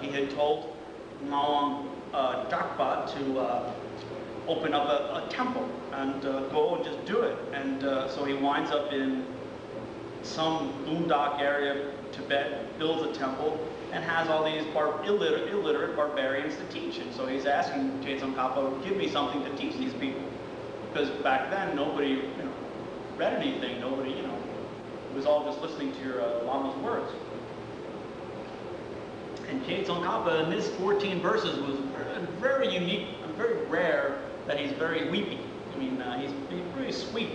He had told Maung Dakpa to open up a temple and go and just do it. And so he winds up in some boondock area of Tibet, builds a temple, and has all these illiterate barbarians to teach. And so he's asking Tsongkhapa, give me something to teach these people. Because back then, nobody read anything. Nobody, it was all just listening to your Lama's words. And Tsongkhapa, in his 14 verses, was very unique and very rare that he's very weepy. I mean, he's very sweet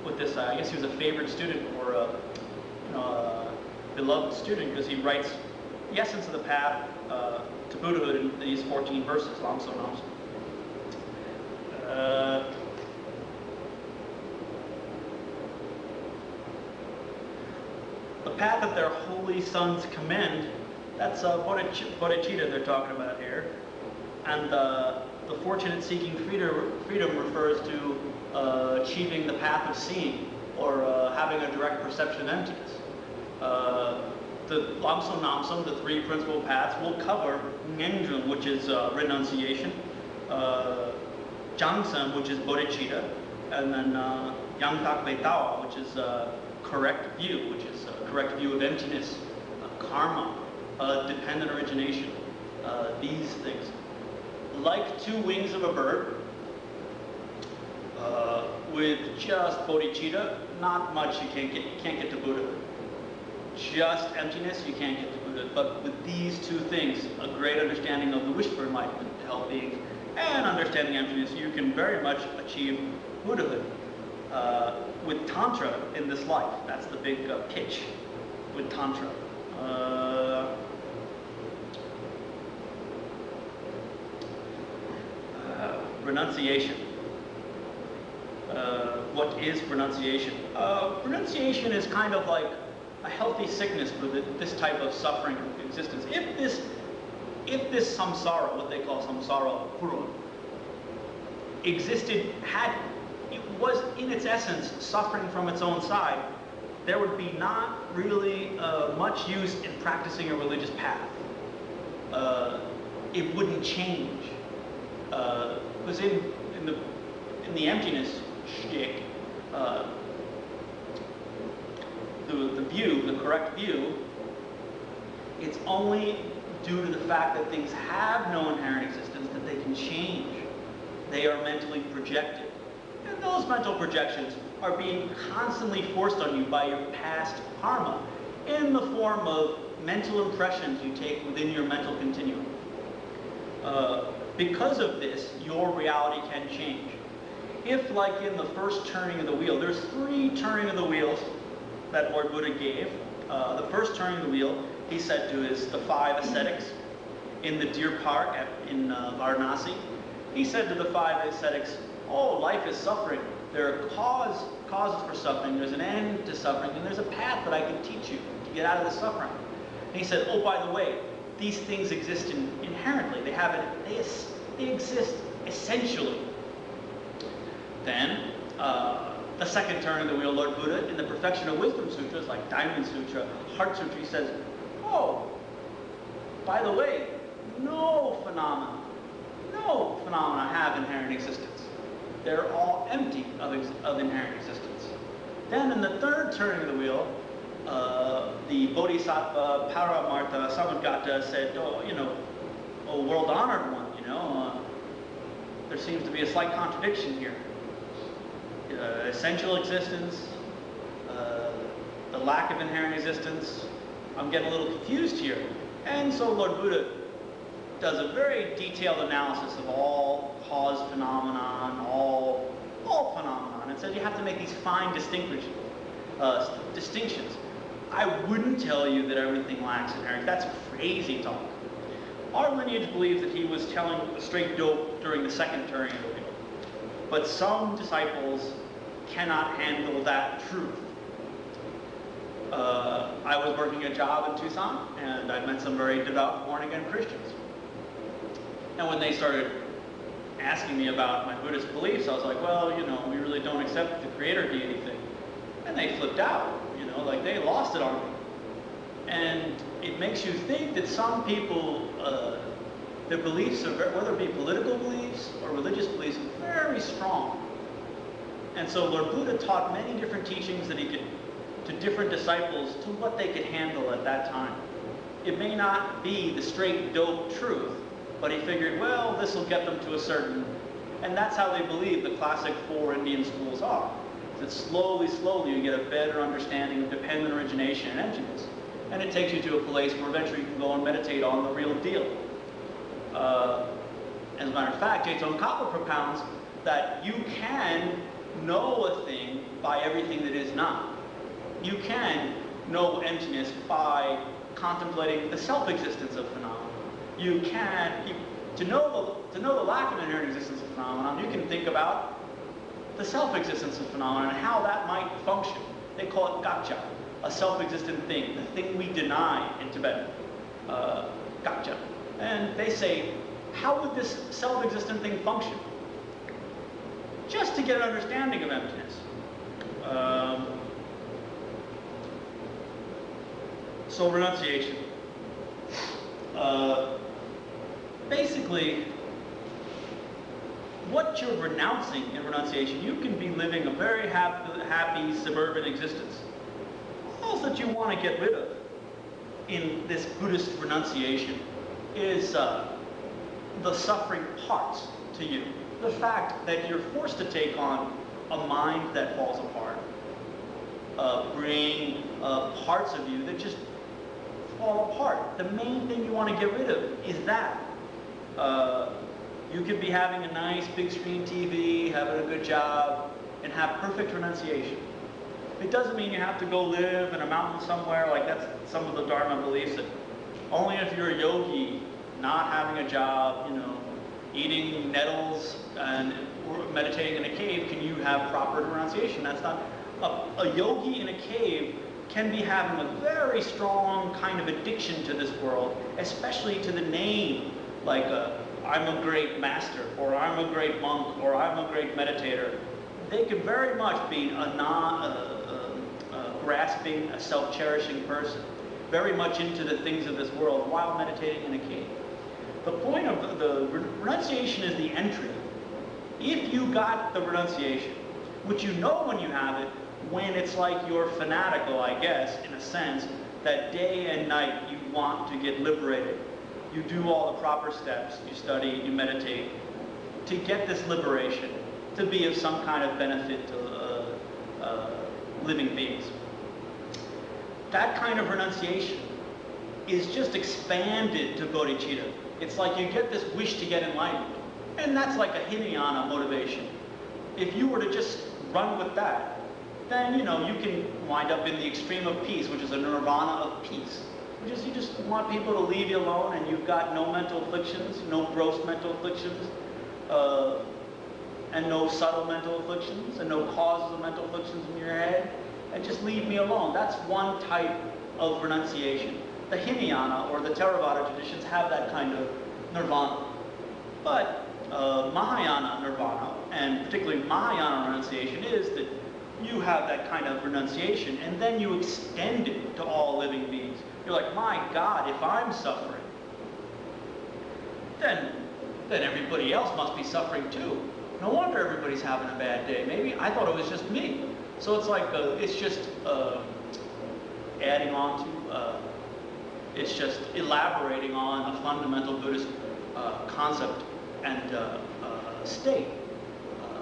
with this. I guess he was a favorite student or a beloved student because he writes the essence of the path to Buddhahood in these 14 verses. Lobsang. The path that their holy sons commend, that's bodhicitta they're talking about here. And the fortunate seeking freedom refers to achieving the path of seeing or having a direct perception of emptiness. The Lobsang Namsam, the three principal paths, will cover Ngenjung, which is renunciation, Jangsam, which is bodhicitta, and then Yangtak Tawa, which is correct view, which is a correct view of emptiness, karma, dependent origination, these things. Like two wings of a bird, with just bodhicitta, not much you can't get to Buddhahood. Just emptiness, you can't get to Buddha. But with these two things, a great understanding of the wish for enlightenment to help beings, and understanding emptiness, you can very much achieve Buddhahood. With Tantra in this life, that's the big pitch with Tantra. Renunciation. What is renunciation? Renunciation is kind of like a healthy sickness for this type of suffering existence. If this samsara, what they call samsara pura, existed, it was in its essence suffering from its own side, there would be not really much use in practicing a religious path. It wouldn't change. Because in the emptiness shtick, the correct view, it's only due to the fact that things have no inherent existence that they can change. They are mentally projected. And those mental projections are being constantly forced on you by your past karma in the form of mental impressions you take within your mental continuum. Because of this, your reality can change. If, like in the first turning of the wheel, there's 3 turning of the wheels that Lord Buddha gave. The first turning of the wheel, he said to the 5 ascetics in the deer park in Varanasi. He said to the 5 ascetics, oh, life is suffering. There are causes for suffering. There's an end to suffering, and there's a path that I can teach you to get out of the suffering. And he said, oh, by the way, these things exist inherently. They exist essentially. Then, the second turn of the wheel, Lord Buddha, in the Perfection of Wisdom Sutras, like Diamond Sutra, Heart Sutra, he says, oh, by the way, no phenomena have inherent existence. They're all empty of inherent existence. Then in the third turn of the wheel, the Bodhisattva Paramartha Samudgata said, oh, world-honored one, there seems to be a slight contradiction here. Essential existence, the lack of inherent existence, I'm getting a little confused here. And so Lord Buddha does a very detailed analysis of all cause phenomenon, all phenomenon, and says you have to make these fine distinctions. I wouldn't tell you that everything lacks inherent. That's crazy talk. Our lineage believes that he was telling the straight dope during the second turning of the wheel. But some disciples cannot handle that truth. I was working a job in Tucson, and I met some very devout born-again Christians. And when they started asking me about my Buddhist beliefs, I was like, well, we really don't accept the creator deity thing. And they flipped out, like they lost it on me. And it makes you think that some people, their beliefs, are whether it be political beliefs or religious beliefs, are very strong. And so Lord Buddha taught many different teachings that he could, to different disciples, to what they could handle at that time. It may not be the straight, dope truth, but he figured, well, this will get them to a certain, and that's how they believe the classic 4 Indian schools are. That slowly, slowly you get a better understanding of dependent origination and emptiness. And it takes you to a place where eventually you can go and meditate on the real deal. As a matter of fact, Tsongkhapa propounds that you can know a thing by everything that is not. You can know emptiness by contemplating the self-existence of phenomena. You can, to know the lack of inherent existence of phenomenon, you can think about the self-existence of phenomena and how that might function. They call it gaccha, a self-existent thing, the thing we deny in Tibetan, gaccha. And they say, how would this self-existent thing function? Just to get an understanding of emptiness. So renunciation. Basically, what you're renouncing in renunciation, you can be living a very happy suburban existence. All that you want to get rid of in this Buddhist renunciation is the suffering parts to you. The fact that you're forced to take on a mind that falls apart, bring parts of you that just fall apart. The main thing you want to get rid of is that. You could be having a nice big screen TV, having a good job, and have perfect renunciation. It doesn't mean you have to go live in a mountain somewhere, like that's some of the Dharma beliefs, that only if you're a yogi, not having a job, you know, eating nettles and meditating in a cave, can you have proper renunciation. That's not, a yogi in a cave can be having a very strong kind of addiction to this world, especially to the name, like I'm a great master, or I'm a great monk, or I'm a great meditator. They can very much be a grasping, a self-cherishing person, very much into the things of this world while meditating in a cave. The point of the renunciation is the entry. If you got the renunciation, which you know when you have it, when it's like you're fanatical, I guess, in a sense, that day and night you want to get liberated. You do all the proper steps, you study, you meditate, to get this liberation, to be of some kind of benefit to living beings. That kind of renunciation is just expanded to bodhicitta. It's like you get this wish to get enlightened, and that's like a Hinayana motivation. If you were to just run with that, then you know you can wind up in the extreme of peace, which is a nirvana of peace. Which is you just want people to leave you alone, and you've got no mental afflictions, no gross mental afflictions, and no subtle mental afflictions, and no causes of mental afflictions in your head, and just leave me alone. That's one type of renunciation. The Hinayana or the Theravada traditions have that kind of nirvana. But Mahayana nirvana, and particularly Mahayana renunciation, is that you have that kind of renunciation, and then you extend it to all living beings. You're like, my God, if I'm suffering, then everybody else must be suffering too. No wonder everybody's having a bad day. Maybe I thought it was just me. So it's like, it's just adding on to, it's just elaborating on a fundamental Buddhist concept and state.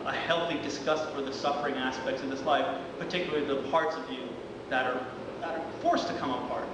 A healthy disgust for the suffering aspects of this life, particularly the parts of you that are forced to come apart.